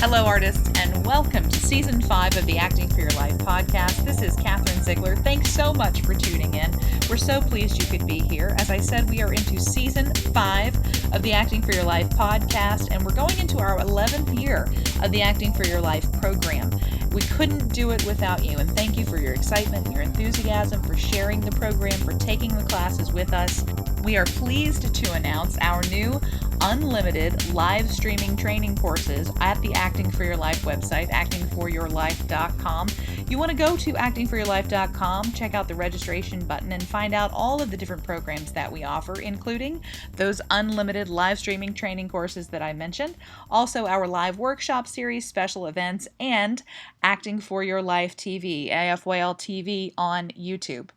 Hello, artists, and welcome to Season 5 of the Acting for Your Life podcast. This is Catherine Ziegler. Thanks so much for tuning in. We're so pleased you could be here. As I said, we are into Season 5 of the Acting for Your Life podcast, and we're going into our 11th year of the Acting for Your Life program. We couldn't do it without you, and thank you for your excitement, your enthusiasm, for sharing the program, for taking the classes with us. We are pleased to announce our new unlimited live streaming training courses at the Acting for Your Life website, actingforyourlife.com. You want to go to actingforyourlife.com, check out the registration button, and find out all of the different programs that we offer, including those unlimited live streaming training courses that I mentioned, also our live workshop series, special events, and Acting for Your Life TV, AFYL TV on YouTube.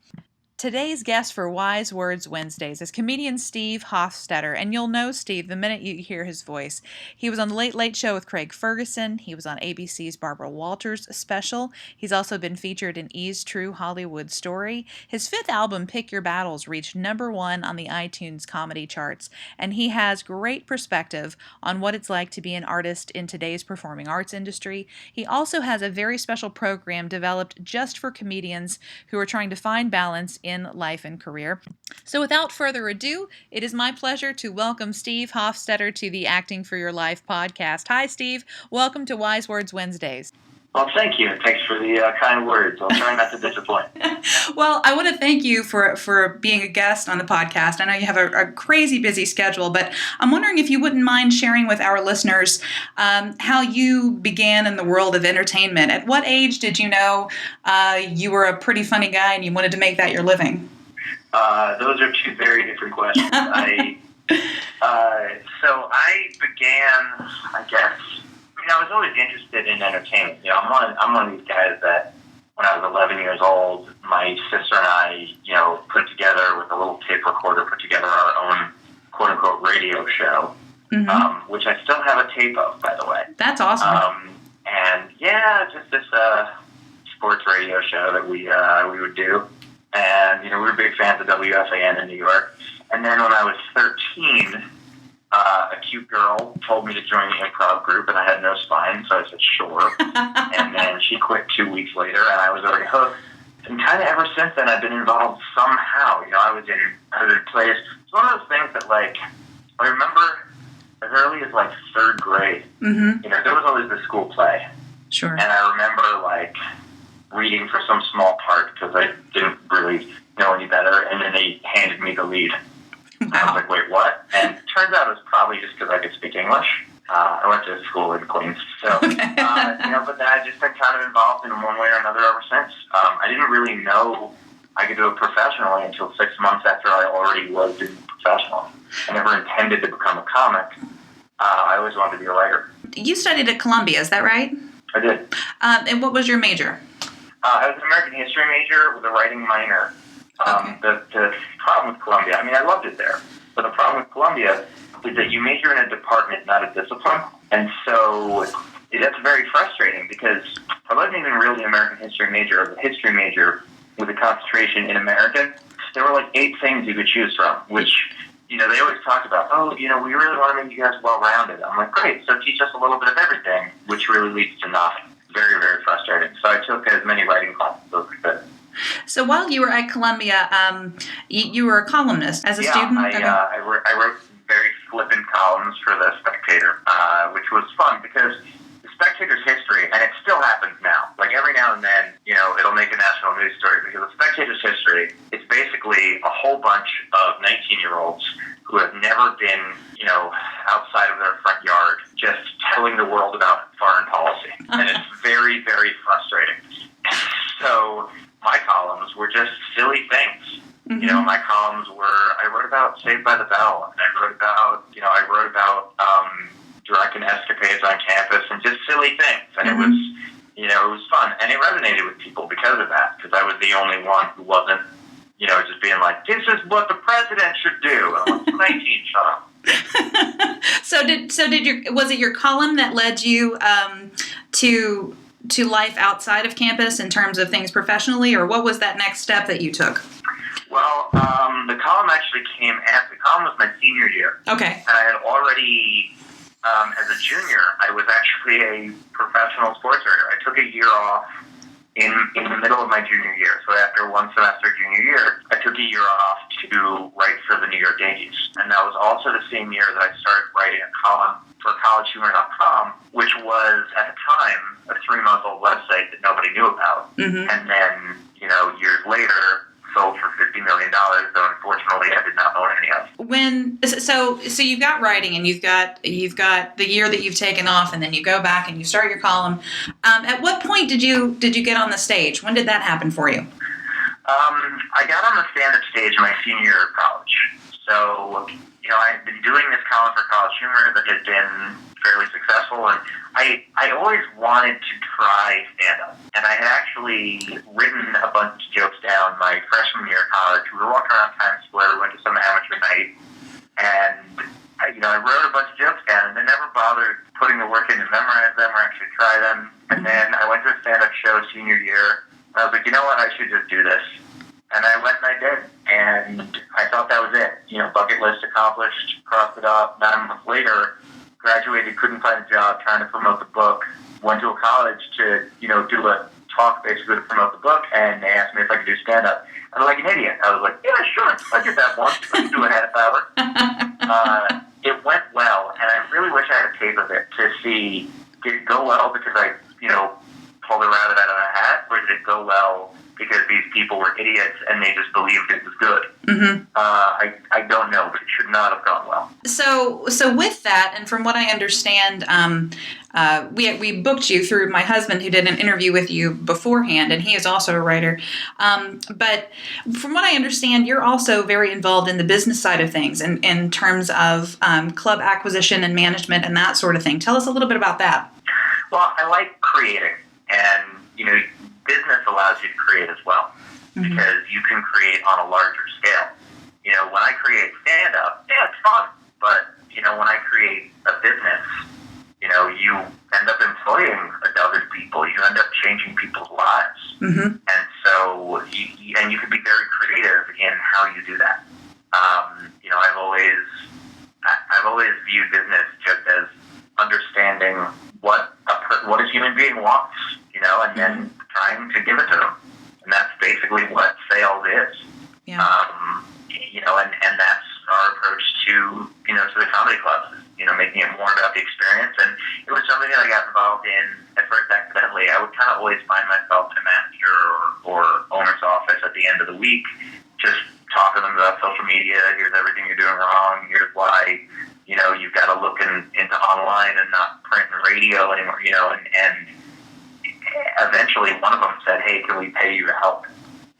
Today's guest for Wise Words Wednesdays is comedian Steve Hofstetter, and you'll know Steve the minute you hear his voice. He was on The Late Late Show with Craig Ferguson. He was on ABC's Barbara Walters special. He's also been featured in E's True Hollywood Story. His fifth album, Pick Your Battles, reached #1 on the iTunes comedy charts, and he has great perspective on what it's like to be an artist in today's performing arts industry. He also has a very special program developed just for comedians who are trying to find balance in life and career. So without further ado, it is my pleasure to welcome Steve Hofstetter to the Acting for Your Life podcast. Hi, Steve. Welcome to Wise Words Wednesdays. Well, thank you. Thanks for the kind words. I'll try not to disappoint. Well, I want to thank you for being a guest on the podcast. I know you have a crazy busy schedule, but I'm wondering if you wouldn't mind sharing with our listeners how you began in the world of entertainment. At what age did you know you were a pretty funny guy and you wanted to make that your living? Those are two very different questions. So I began, I was always interested in entertainment. You know, I'm one of these guys that when I was 11 years old, my sister and I, put together with a little tape recorder, put together our own quote unquote radio show, which I still have a tape of, by the way. That's awesome. And yeah, just this sports radio show that we would do. And, we were big fans of WFAN in New York. And then when I was 13, a cute girl told me to join the improv group, and I had no spine, so I said, sure. And then she quit 2 weeks later, and I was already hooked. And kind of ever since then, I've been involved somehow. I was in plays. It's one of those things that, I remember as early as, third grade. Mm-hmm. There was always the school play. Sure. And I remember, reading for some small part because I didn't really know any better, and then they handed me the lead. Wow. I was like, wait, what? And it turns out it was probably just because I could speak English. I went to school in Queens. So, but then I've just been kind of involved in one way or another ever since. I didn't really know I could do it professionally until 6 months after I already was doing it professionally. I never intended to become a comic. I always wanted to be a writer. You studied at Columbia, is that right? I did. And what was your major? I was an American history major with a writing minor. Okay. The problem with Columbia, I loved it there, but the problem with Columbia is that you major in a department, not a discipline, and so that's very frustrating because I wasn't even really an American history major. I was a history major with a concentration in American. There were 8 things you could choose from, which, they always talk about, we really want to make you guys well-rounded. I'm like, great, so teach us a little bit of everything, which really leads to nothing. Very, very frustrating. So I took as many writing classes as I could. So while you were at Columbia, you were a columnist as a student? I wrote very flippant columns for The Spectator, which was fun because The Spectator's history, and it still happens now, every now and then, it'll make a national news story because The Spectator's history is basically a whole bunch of 19-year-olds who have never been, outside of their front yard, just telling the world about foreign policy. And it's very, very frustrating. So my columns were just silly things. Mm-hmm. My columns were, I wrote about Saved by the Bell, and I wrote about drunken escapades on campus and just silly things. And it was fun. And it resonated with people because of that, because I was the only one who wasn't, just being like, this is what the president should do. And I'm like, 19, shut up. Was it your column that led you to life outside of campus in terms of things professionally, or what was that next step that you took? Well, the column actually came after. The column was my senior year. Okay. And I had already as a junior, I was actually a professional sports writer. I took a year off in the middle of my junior year. So after one semester junior year, I took a year off to write for the New York Yankees. And that was also the same year that I started writing a column for collegehumor.com, which was, at the time, a 3-month-old website that nobody knew about. Mm-hmm. And then, years later, sold for $50 million, though unfortunately I did not own any of it. So you've got writing, and you've got the year that you've taken off, and then you go back and you start your column. At what point did you get on the stage? When did that happen for you? I got on the stand-up stage my senior year of college. So, I had been doing this column for College Humor that had been fairly successful, and I always wanted to try stand-up. And I had actually written a bunch of jokes down my freshman year of college. We were walking around Times Square, we went to some amateur night, and I wrote a bunch of jokes down, and I never bothered putting the work in to memorize them or actually try them. And then I went to a stand-up show senior year, and I was like, you know what, I should just do this. And I went and I did, and I thought that was it. Bucket list accomplished, crossed it off. 9 months later, graduated, couldn't find a job, trying to promote the book. Went to a college to, do a talk basically to promote the book, and they asked me if I could do stand-up. I was like an idiot. I was like, yeah, sure, I did that once. I could do a half hour. It went well, and I really wish I had a tape of it to see, did it go well because I, pulled a rabbit out of a hat, or did it go well because these people were idiots and they just believed it was good? Mm-hmm. I don't know, but it should not have gone well. So with that, and from what I understand, we booked you through my husband, who did an interview with you beforehand, and he is also a writer. But from what I understand, you're also very involved in the business side of things, in terms of club acquisition and management and that sort of thing. Tell us a little bit about that. Well, I like creating, and business allows you to create as well, mm-hmm. because you can create on a larger scale. When I create stand-up, yeah, it's fun, but when I create a business, you end up employing a dozen people. You end up changing people's lives, mm-hmm. and so you can be very creative in how you do that. I've always viewed business just as understanding what a human being wants, and then trying to give it to them. And that's basically what sales is. Yeah. And that's our approach to the comedy clubs, making it more about the experience. And it was something that I got involved in at first accidentally. I would kind of always find myself in a manager or owner's office at the end of the week, just talking to them about social media. Here's everything you're doing wrong. Here's why, you've got to look into online and not print and radio anymore, and eventually one of them said, hey, can we pay you to help?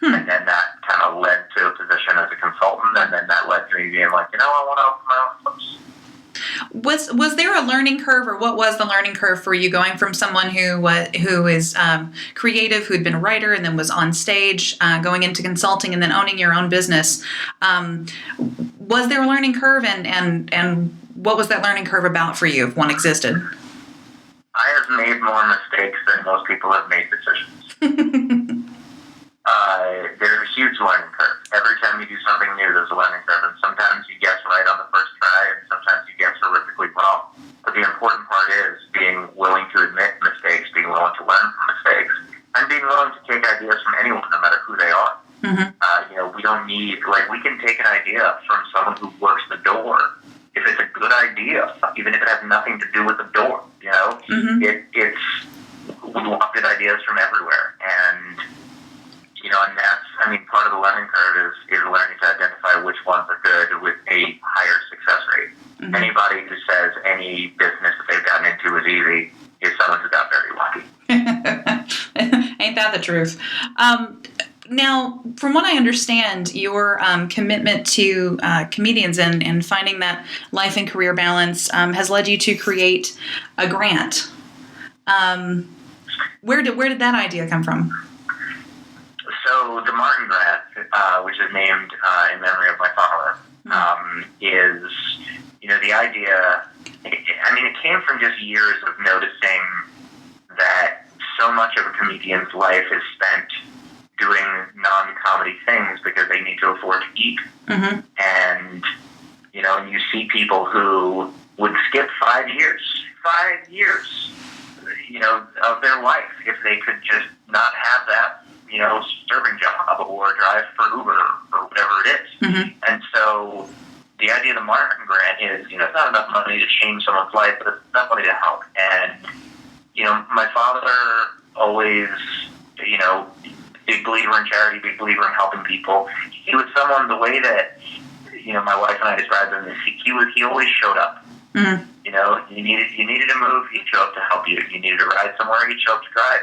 And then that kind of led to a position as a consultant, and then that led to me being like, I want to open my own place. Was there a learning curve, or what was the learning curve for you going from someone who is creative, who'd been a writer and then was on stage, going into consulting and then owning your own business? Was there a learning curve, and what was that learning curve about for you, if one existed? I have made more mistakes than most people have made decisions. There's a huge learning curve. Every time you do something new, there's a learning curve. And sometimes you guess right on the first try, and sometimes you guess horrifically wrong. But the important part is being willing to admit mistakes, being willing to learn from mistakes, and being willing to take ideas from anyone, no matter who they are. Mm-hmm. We don't need, we can take an idea from someone who works the door. If it's a good idea, even if it has nothing to do with the door, mm-hmm. We want good ideas from everywhere. And, and that's, part of the learning curve is learning to identify which ones are good with a higher success rate. Mm-hmm. Anybody who says any business that they've gotten into is easy is someone who got very lucky. Ain't that the truth? Now, from what I understand, your commitment to comedians and finding that life and career balance has led you to create a grant. Where did that idea come from? So the Markham Grant, which is named in memory of my father, is, the idea, it came from just years of noticing that so much of a comedian's life is spent doing non-comedy things because they need to afford to eat. Mm-hmm. And, you see people who would skip 5 years, of their life if they could just not have that, serving job or drive for Uber or whatever it is. Mm-hmm. And so the idea of the Markham Grant is, it's not enough money to change someone's life, but it's enough money to help. And, my father always, big believer in charity, big believer in helping people. He was someone, the way that, my wife and I described him, is he always showed up. Mm-hmm. You needed to move, he'd show up to help you. You needed to ride somewhere, he'd show up to drive.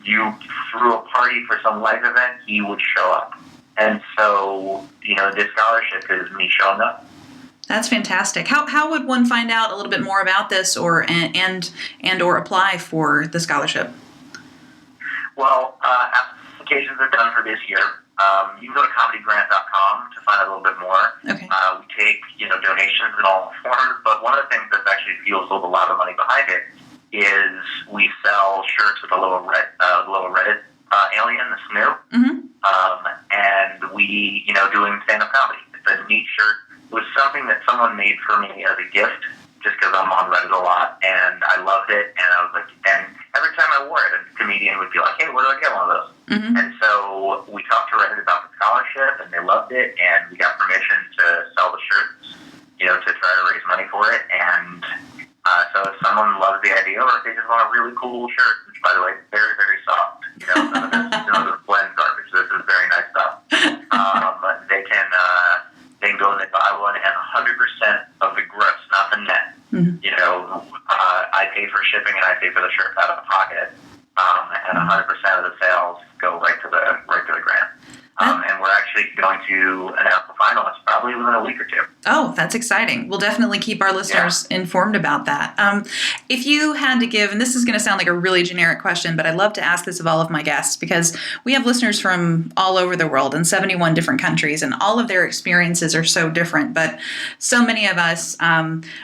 You threw a party for some life event, he would show up. And so, this scholarship is me showing up. That's fantastic. How would one find out a little bit more about this or apply for the scholarship? Well, applications are done for this year. You can go to comedygrant.com to find out a little bit more. Okay. We take, donations in all forms, but one of the things that actually feels a lot of money behind it is we sell shirts with a little Reddit alien, the Snoo. Mm-hmm. And we, doing stand-up comedy. It's a neat shirt. It was something that someone made for me as a gift, just because I'm on Reddit a lot, and I loved it, and I was like, and every time I wore it, a comedian would be like, hey, where do I get one of those? Mm-hmm. And so we talked to Reddit about the scholarship, and they loved it, and we got permission to sell the shirts, to try to raise money for it, and so if someone loves the idea, or if they just want a really cool shirt, which, by the way, is very, very soft, none of this blend garbage, this is very nice stuff, they can go and they buy one, and 100% of the gross, not the net, mm-hmm. I pay for shipping and I pay for the shirt out of pocket, and 100% of the sales go right to the grant. And we're actually going to announce the finalists probably within a week or two. Oh, that's exciting. We'll definitely keep our listeners informed about that. If you had to give, and this is going to sound like a really generic question, but I love to ask this of all of my guests because we have listeners from all over the world in 71 different countries, and all of their experiences are so different. But so many of us,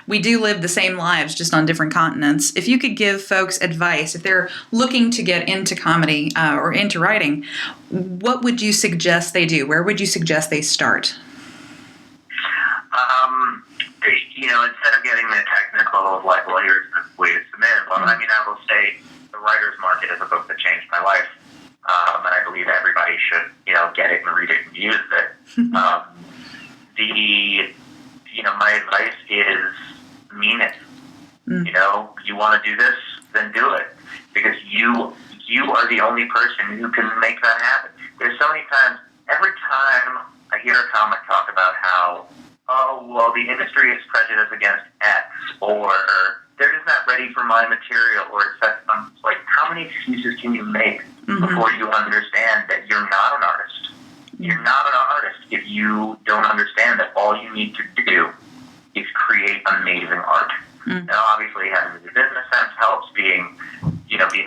we do live the same lives, just on different continents. If you could give folks advice, if they're looking to get into comedy or into writing, what would you suggest they do? Where would you suggest they start? Instead of getting the technical of like, well, here's the way to submit, well, I will say The Writer's Market is a book that changed my life, and I believe everybody should, get it and read it and use it. My advice is mean it. You want to do this, then do it, because you are the only person who can make that happen. There's so many times, every time I hear a comic talk about how, oh, well, the industry is prejudiced against X, or they're just not ready for my material, or it's like, how many excuses can you make mm-hmm. before you understand that you're not an artist? You're not an artist if you don't understand that all you need to do is create amazing art. Mm-hmm. Now, obviously, having a business sense helps, being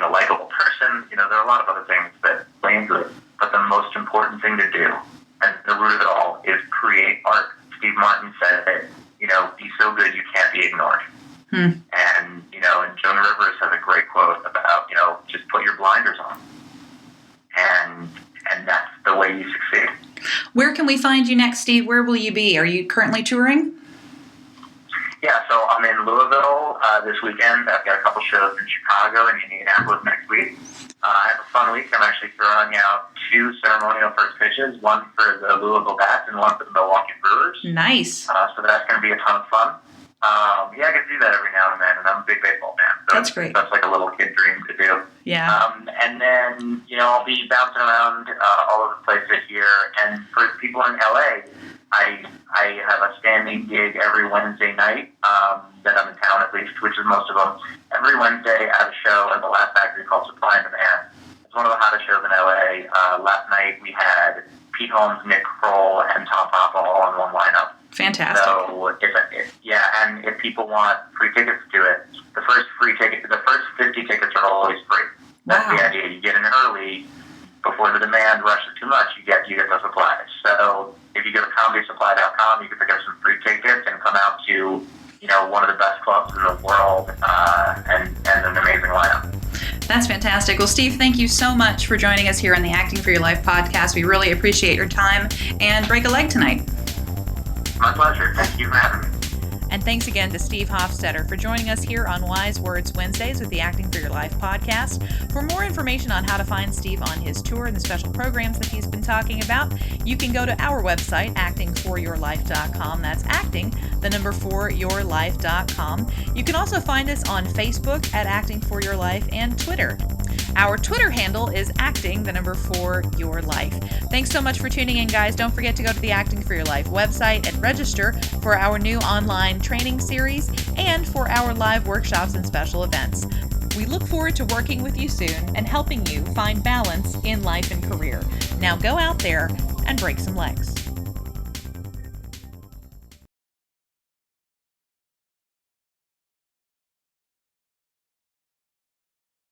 a likable person. There are a lot of other things that play into it. But the most important thing to do, and the root of it all, is create art. Steve Martin said that, be so good you can't be ignored. And, and Joan Rivers has a great quote about, just put your blinders on. And that's the way you succeed. Where can we find you next, Steve? Where will you be? Are you currently touring? Yeah, so I'm in Louisville this weekend. I've got a couple shows in Chicago and Indianapolis next week. I have a fun week. I'm actually throwing out 2 ceremonial first pitches, one for the Louisville Bats and one for the Milwaukee Brewers. Nice. So that's going to be a ton of fun. I get to do that every now and then, and I'm a big baseball fan. So that's great. That's like a little kid dream to do. Yeah. And then, I'll be bouncing around all over the place this year. And for people in LA, I have a standing gig every Wednesday night that I'm in town, at least, which is most of them. Every Wednesday I have a show at the Laugh Factory called Supply and Demand. It's one of the hottest shows in LA. Last night we had Pete Holmes, Nick Kroll, and Tom Papa all in one lineup. Fantastic. So, and if people want free tickets to it, the first 50 tickets are always free. That's the idea. You get in early before the demand rushes too much. You get the supplies. So if you go to comedysupply.com, you can pick up some free tickets and come out to one of the best clubs in the world and an amazing lineup. That's fantastic. Well, Steve, thank you so much for joining us here on the Acting for Your Life podcast. We really appreciate your time, and break a leg tonight. My pleasure. Thank you for having me. And thanks again to Steve Hofstetter for joining us here on Wise Words Wednesdays with the Acting for Your Life podcast. For more information on how to find Steve on his tour and the special programs that he's been talking about, you can go to our website, actingforyourlife.com. That's acting, the number 4yourlife.com. You can also find us on Facebook at Acting for Your Life and Twitter. Our Twitter handle is acting, the number 4yourlife. Thanks so much for tuning in, guys. Don't forget to go to the Acting for Your Life website and register for our new online training series and for our live workshops and special events. We look forward to working with you soon and helping you find balance in life and career. Now go out there and break some legs.